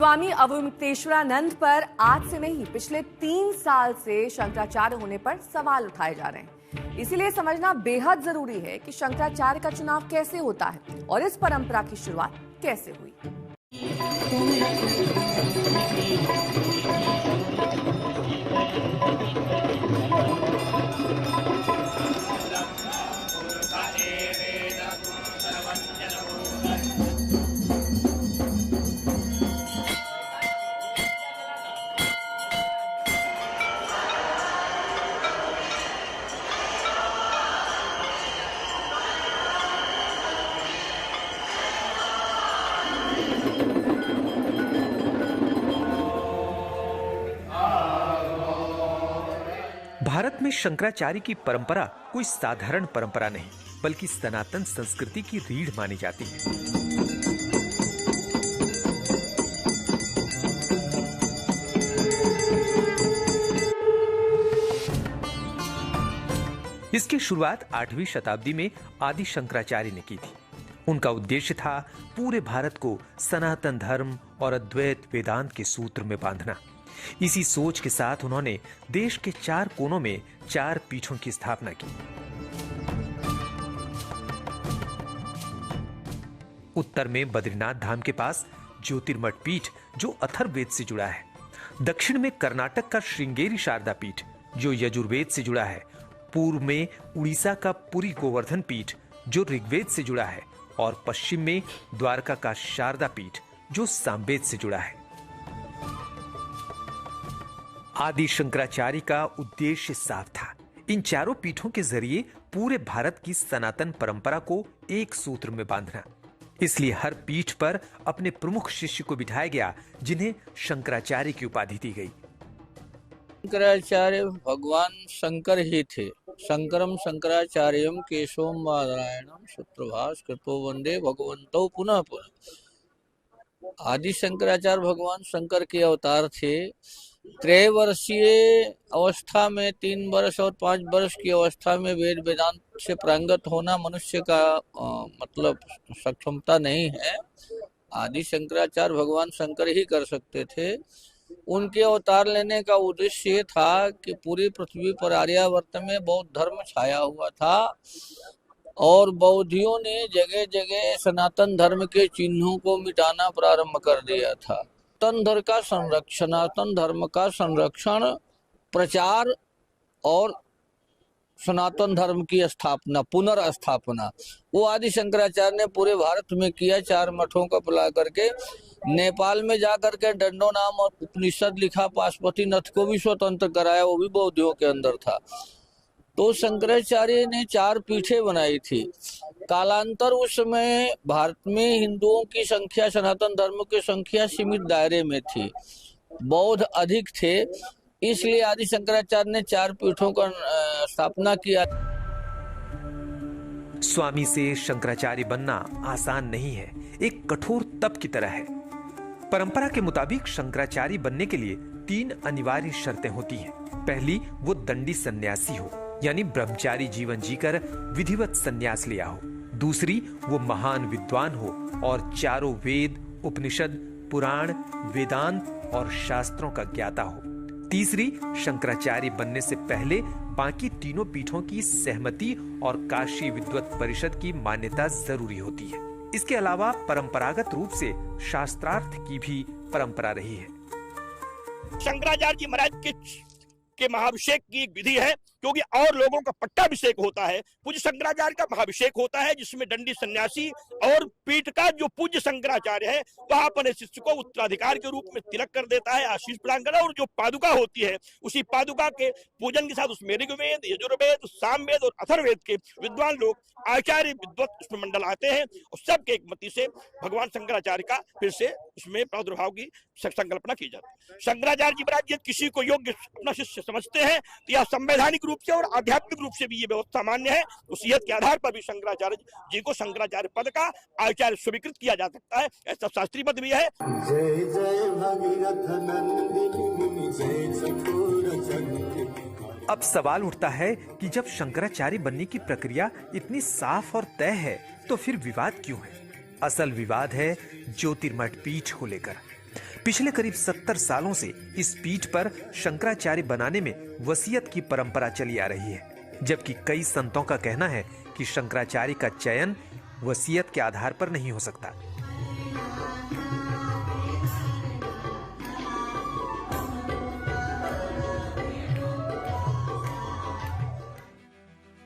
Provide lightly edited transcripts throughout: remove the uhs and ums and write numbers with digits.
स्वामी अवधूतेश्वरानंद पर आज से नहीं पिछले 3 साल से शंकराचार्य होने पर सवाल उठाए जा रहे हैं। इसीलिए समझना बेहद जरूरी है कि शंकराचार्य का चुनाव कैसे होता है और इस परंपरा की शुरुआत कैसे हुई। भारत में शंकराचार्य की परंपरा कोई साधारण परंपरा नहीं, बल्कि सनातन संस्कृति की रीढ़ मानी जाती है। इसकी शुरुआत 8वीं शताब्दी में आदि शंकराचार्य ने की थी। उनका उद्देश्य था पूरे भारत को सनातन धर्म और अद्वैत वेदांत के सूत्र में बांधना। इसी सोच के साथ उन्होंने देश के 4 कोनों में 4 पीठों की स्थापना की। उत्तर में बद्रीनाथ धाम के पास ज्योतिर्मठ पीठ जो अथर्ववेद से जुड़ा है, दक्षिण में कर्नाटक का श्रृंगेरी शारदा पीठ जो यजुर्वेद से जुड़ा है, पूर्व में उड़ीसा का पुरी गोवर्धन पीठ जो ऋग्वेद से जुड़ा है और पश्चिम में द्वारका का शारदा पीठ जो सामवेद से जुड़ा है। आदि शंकराचार्य का उद्देश्य साफ था, इन चारों पीठों के जरिए पूरे भारत की सनातन परंपरा को एक सूत्र में बांधना। इसलिए हर पीठ पर अपने प्रमुख शिष्य को बिठाया गया, जिन्हें शंकराचार्य की उपाधि दी गई। शंकराचार्य भगवान शंकर ही थे। शंकरम शंकराचार्यम केशवम नारायणम सुप्रभाष कृतो वंदे भगवंतो पुनः पुनः। आदि शंकराचार्य भगवान शंकर के अवतार थे। त्रैवर्षीय अवस्था में 3 वर्ष और 5 वर्ष की अवस्था में वेद वेदांत से प्रांगत होना मनुष्य का मतलब सक्षमता नहीं है। आदि शंकराचार्य भगवान शंकर ही कर सकते थे। उनके अवतार लेने का उद्देश्य ये था कि पूरी पृथ्वी पर आर्यावर्त में बौद्ध धर्म छाया हुआ था और बौद्धियों ने जगह जगह सनातन धर्म के चिन्हों को मिटाना प्रारंभ कर दिया था। सनातन धर्म का संरक्षण, प्रचार और सनातन धर्म की स्थापना, पुनर्स्थापना, वो आदि शंकराचार्य ने पूरे भारत में किया। 4 मठों का बुला करके नेपाल में जाकर के डंडो नाम और उपनिषद लिखा, पाशुपति नाथ को भी स्वतंत्र कराया, वो भी बौद्धियों के अंदर था। तो शंकराचार्य ने 4 पीठें बनाई थी। कालांतर उस समय भारत में हिंदुओं की संख्या, सनातन धर्म की संख्या सीमित दायरे में थी, बौद्ध अधिक थे, इसलिए आदि शंकराचार्य ने 4 पीठों का स्थापना किया। स्वामी से शंकराचार्य बनना आसान नहीं है, एक कठोर तप की तरह है। परंपरा के मुताबिक शंकराचार्य बनने के लिए 3 अनिवार्य शर्तें होती हैं। पहली, वो दंडी सन्यासी हो, यानी ब्रह्मचारी जीवन जीकर विधिवत सन्यास लिया हो। दूसरी, वो महान विद्वान हो और चारों वेद, उपनिषद, पुराण, वेदांत और शास्त्रों का ज्ञाता हो। तीसरी, शंकराचार्य बनने से पहले बाकी तीनों पीठों की सहमति और काशी विद्वत परिषद की मान्यता जरूरी होती है। इसके अलावा परंपरागत रूप से शास्त्रार्थ की भी परंपरा रही है। शंकराचार्य जी महाराज के महाभिषेक की एक विधि है, क्योंकि और लोगों का पट्टाभिषेक होता है, पूज्य शंकराचार्य का महाभिषेक होता है, जिसमें दंडी सन्यासी और पीठ का जो पूज्य शंकराचार्य है वह अपने शिष्य को उत्तराधिकार के रूप में तिलक कर देता है, आशीष प्रदान करता है, और जो पादुका होती है उसी पादुका के पूजन के साथ उसमें ऋग्वेद, यजुर्वेद, सामवेद और अथर्ववेद के विद्वान लोग, आचार्य, विद्वत उसमें मंडल आते हैं और सबके एक मति से भगवान शंकराचार्य का फिर से उसमें प्रादुर्भाव की संकल्पना की जाती है। शंकराचार्य जी महाराज किसी को योग्य अपना शिष्य समझते हैं तो यह संवैधानिक रूप से और आध्यात्मिक रूप से भी ये व्यवस्था मान्य है। उस के आधार पर भी शंकराचार्य जी को शंकराचार्य पद का आचार्य स्वीकृत किया जा सकता है, ऐसा शास्त्रीय पद भी है। जय जय भगीरथ नंदिनी जय अब सवाल उठता है कि जब शंकराचार्य बनने की प्रक्रिया इतनी साफ और तय है तो फिर विवाद क्यों है? असल विवाद है ज्योतिर्मठ पीठ को लेकर। पिछले करीब 70 सालों से इस पीठ पर शंकराचार्य बनाने में वसीयत की परंपरा चली आ रही है, जबकि कई संतों का कहना है कि शंकराचार्य का चयन वसीयत के आधार पर नहीं हो सकता।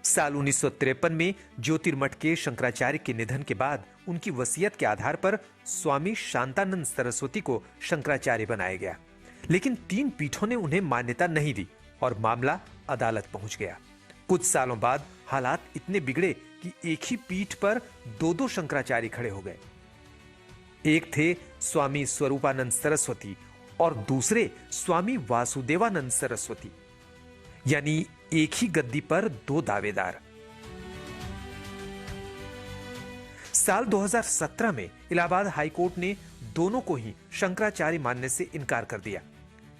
साल 1953 में ज्योतिर्मठ के शंकराचार्य के निधन के बाद उनकी वसीयत के आधार पर स्वामी शांतानंद सरस्वती को शंकराचार्य बनाया गया, लेकिन 3 पीठों ने उन्हें मान्यता नहीं दी और मामला अदालत पहुंच गया। कुछ सालों बाद हालात इतने बिगड़े कि एक ही पीठ पर 2 शंकराचार्य खड़े हो गए। एक थे स्वामी स्वरूपानंद सरस्वती और दूसरे स्वामी वासुदेवानंद सरस्वती, यानी एक ही गद्दी पर 2 दावेदार। साल 2017 में इलाहाबाद हाईकोर्ट ने दोनों को ही शंकराचार्य मानने से इनकार कर दिया।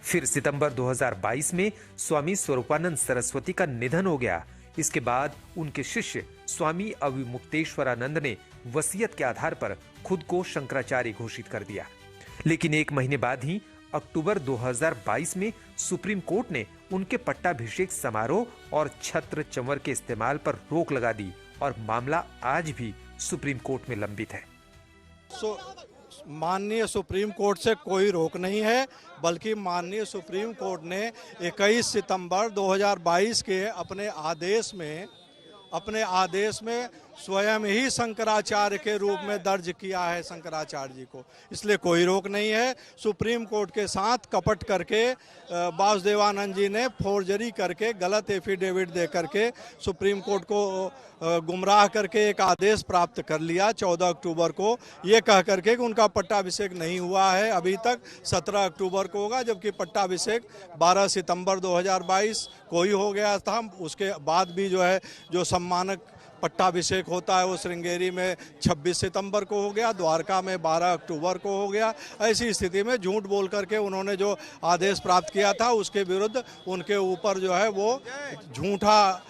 फिर सितंबर 2022 में स्वामी स्वरूपानंद सरस्वती का निधन हो गया। इसके बाद उनके शिष्य स्वामी अविमुक्तेश्वरानंद ने वसीयत के आधार पर खुद को शंकराचार्य घोषित कर दिया, लेकिन 1 महीने बाद ही अक्टूबर 2022 में सुप्रीम कोर्ट ने उनके पट्टाभिषेक समारोह और छत्र चंवर के इस्तेमाल पर रोक लगा दी और मामला आज भी सुप्रीम कोर्ट में लंबित है। माननीय सुप्रीम कोर्ट से कोई रोक नहीं है, बल्कि माननीय सुप्रीम कोर्ट ने 21 सितंबर 2022 के अपने आदेश में स्वयं ही शंकराचार्य के रूप में दर्ज किया है शंकराचार्य जी को, इसलिए कोई रोक नहीं है। सुप्रीम कोर्ट के साथ कपट करके वासुदेवानंद जी ने फोर्जरी करके गलत एफिडेविट दे करके सुप्रीम कोर्ट को गुमराह करके एक आदेश प्राप्त कर लिया 14 अक्टूबर को, ये कह करके कि उनका पट्टाभिषेक नहीं हुआ है अभी तक, 17 अक्टूबर को होगा, जबकि पट्टाभिषेक 12 सितंबर 2022 को ही हो गया था। उसके बाद भी जो सम्मानक पट्टाभिषेक होता है वो श्रृंगेरी में 26 सितंबर को हो गया, द्वारका में 12 अक्टूबर को हो गया। ऐसी स्थिति में झूठ बोल करके उन्होंने जो आदेश प्राप्त किया था उसके विरुद्ध उनके ऊपर वो झूठा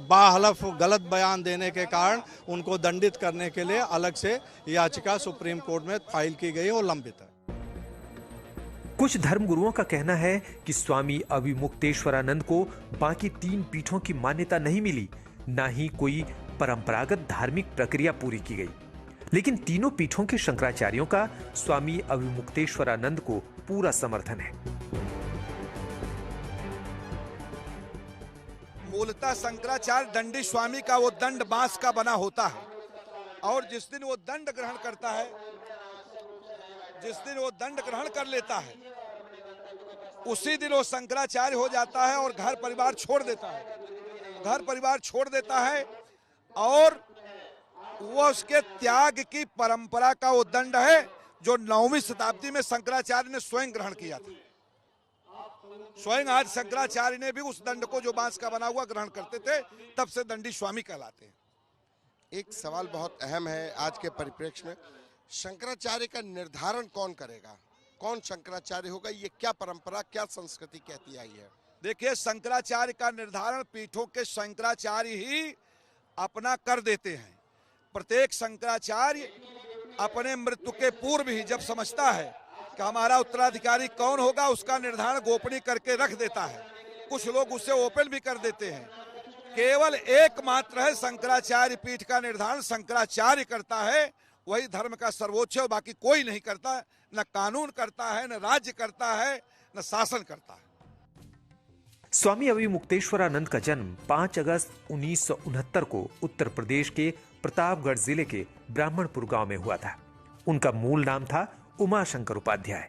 बाहलफ गलत बयान देने के कारण उनको दंडित करने के लिए अलग से याचिका सुप्रीम कोर्ट में फाइल की गई और लंबित है। कुछ धर्मगुरुओं का कहना है कि स्वामी अविमुक्तेश्वरानंद को बाकी 3 पीठों की मान्यता नहीं मिली, ना ही कोई परंपरागत धार्मिक प्रक्रिया पूरी की गई, लेकिन तीनों पीठों के शंकराचार्यों का स्वामी अविमुक्तेश्वरानंद को पूरा समर्थन है। मूलतः शंकराचार्य दंडी स्वामी का वो दंड बांस का बना होता है, और जिस दिन वो दंड ग्रहण करता है, जिस दिन वो दंड ग्रहण कर लेता है, उसी दिन वो शंकराचार्य हो जाता है और घर परिवार छोड़ देता है, और वो उसके त्याग की परंपरा का वो दंड है जो 9वीं शताब्दी में शंकराचार्य ने स्वयं ग्रहण किया था। स्वयं आज शंकराचार्य ने भी उस दंड को जो बांस का बना हुआ ग्रहण करते थे, तब से दंडी स्वामी कहलाते हैं। एक सवाल बहुत अहम है आज के परिप्रेक्ष्य में, शंकराचार्य का निर्धारण कौन करेगा, कौन शंकराचार्य होगा, ये क्या परंपरा, क्या संस्कृति कहती आई है? देखिए, शंकराचार्य का निर्धारण पीठों के शंकराचार्य ही अपना कर देते हैं। प्रत्येक शंकराचार्य अपने मृत्यु के पूर्व ही जब समझता है कि हमारा उत्तराधिकारी कौन होगा, उसका निर्धारण गोपनीय करके रख देता है। कुछ लोग उसे ओपन भी कर देते हैं। केवल एकमात्र है शंकराचार्य पीठ का निर्धारण शंकराचार्य करता है, वही धर्म का सर्वोच्च है, बाकी कोई नहीं करता। न कानून करता है, न राज्य करता है, न शासन करता है। स्वामी अविमुक्तेश्वरानंद का जन्म 5 अगस्त 1969 को उत्तर प्रदेश के प्रतापगढ़ जिले के ब्राह्मणपुर गांव में हुआ था। उनका मूल नाम था उमाशंकर उपाध्याय।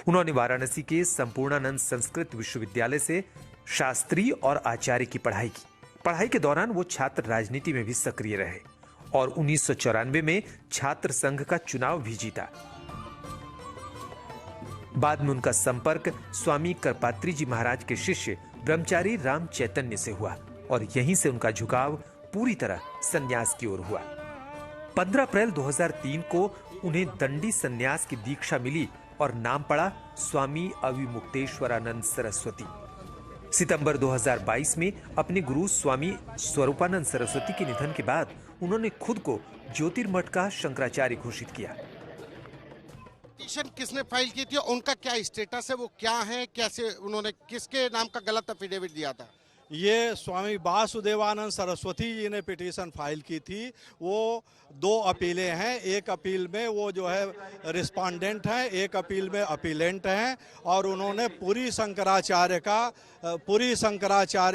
उन्होंने वाराणसी के संपूर्णानंद संस्कृत विश्वविद्यालय से शास्त्री और आचार्य की पढ़ाई की। पढ़ाई के दौरान वो छात्र राजनीति में भी सक्रिय रहे और 1994 में छात्र संघ का चुनाव भी जीता। बाद में उनका संपर्क स्वामी करपात्री जी महाराज के शिष्य ब्रह्मचारी राम चैतन्य से हुआ और यहीं से उनका झुकाव पूरी तरह संन्यास की ओर हुआ। 15 अप्रैल 2003 को उन्हें दंडी संन्यास की दीक्षा मिली और नाम पड़ा स्वामी अविमुक्तेश्वरानंद सरस्वती। सितंबर 2022 में अपने गुरु स्वामी स्वरूपानंद सरस्वती के निधन के बाद उन्होंने खुद को ज्योतिर्मठ का शंकराचार्य घोषित किया। पिटीशन किसने फाइल की थी, उनका क्या स्टेटस है, वो क्या है, कैसे उन्होंने किसके नाम का गलत एफिडेविट दिया था? ये स्वामी वासुदेवानंद सरस्वती जी ने पिटीशन फाइल की थी। वो 2 अपीलें हैं, एक अपील में वो जो है रिस्पोंडेंट हैं, एक अपील में अपीलेंट हैं, और उन्होंने पूरी शंकराचार्य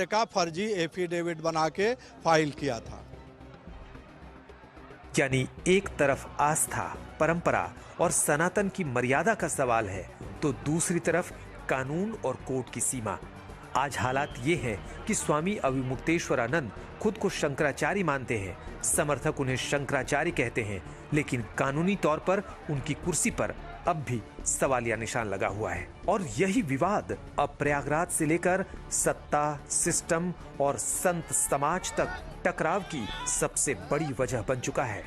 का फर्जी एफिडेविट बना के फाइल किया था। यानी एक तरफ आस्था, परंपरा और सनातन की मर्यादा का सवाल है, तो दूसरी तरफ कानून और कोर्ट की सीमा। आज हालात ये है कि स्वामी अविमुक्तेश्वरानंद खुद को शंकराचार्य मानते हैं, समर्थक उन्हें शंकराचार्य कहते हैं, लेकिन कानूनी तौर पर उनकी कुर्सी पर अब भी सवालिया निशान लगा हुआ है। और यही विवाद अब प्रयागराज से लेकर सत्ता, सिस्टम और संत समाज तक टकराव की सबसे बड़ी वजह बन चुका है।